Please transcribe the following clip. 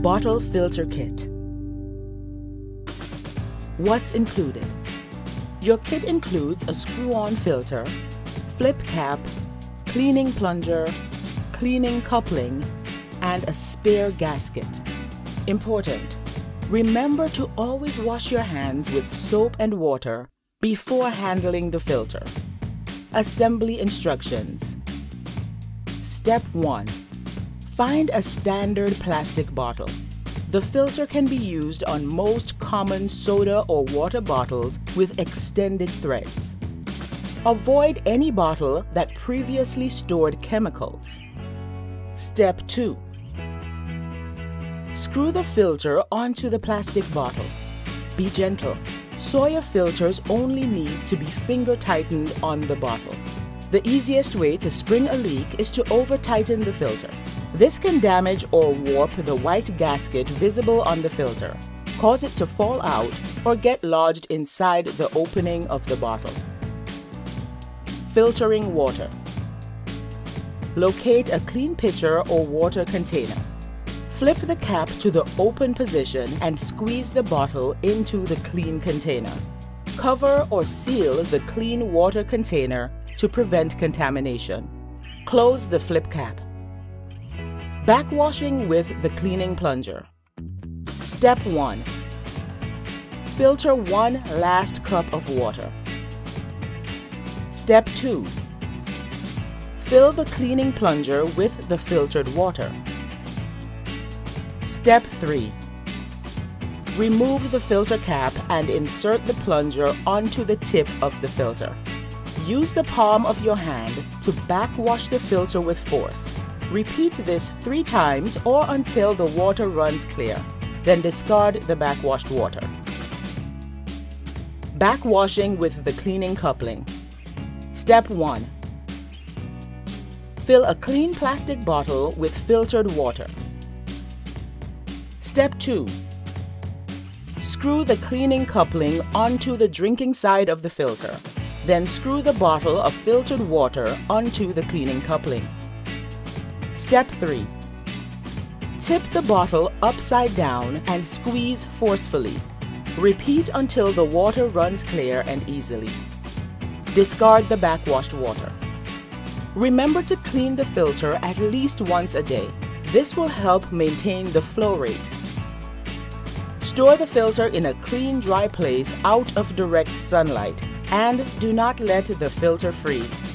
Bottle filter kit. What's included? Your kit includes a screw-on filter, flip cap, cleaning plunger, cleaning coupling, and a spare gasket. Important: remember to always wash your hands with soap and water before handling the filter. Assembly instructions. Step 1. Find a standard plastic bottle. The filter can be used on most common soda or water bottles with extended threads. Avoid any bottle that previously stored chemicals. Step 2. Screw the filter onto the plastic bottle. Be gentle. Sawyer filters only need to be finger tightened on the bottle. The easiest way to spring a leak is to over-tighten the filter. This can damage or warp the white gasket visible on the filter, cause it to fall out, or get lodged inside the opening of the bottle. Filtering water. Locate a clean pitcher or water container. Flip the cap to the open position and squeeze the bottle into the clean container. Cover or seal the clean water container to prevent contamination. Close the flip cap. Backwashing with the cleaning plunger. Step 1. Filter 1 last cup of water. Step 2. Fill the cleaning plunger with the filtered water. Step 3. Remove the filter cap and insert the plunger onto the tip of the filter. Use the palm of your hand to backwash the filter with force. Repeat this 3 times or until the water runs clear. Then discard the backwashed water. Backwashing with the cleaning coupling. Step 1. Fill a clean plastic bottle with filtered water. Step 2. Screw the cleaning coupling onto the drinking side of the filter. Then screw the bottle of filtered water onto the cleaning coupling. Step 3. Tip the bottle upside down and squeeze forcefully. Repeat until the water runs clear and easily. Discard the backwashed water. Remember to clean the filter at least once a day. This will help maintain the flow rate. Store the filter in a clean, dry place out of direct sunlight, and do not let the filter freeze.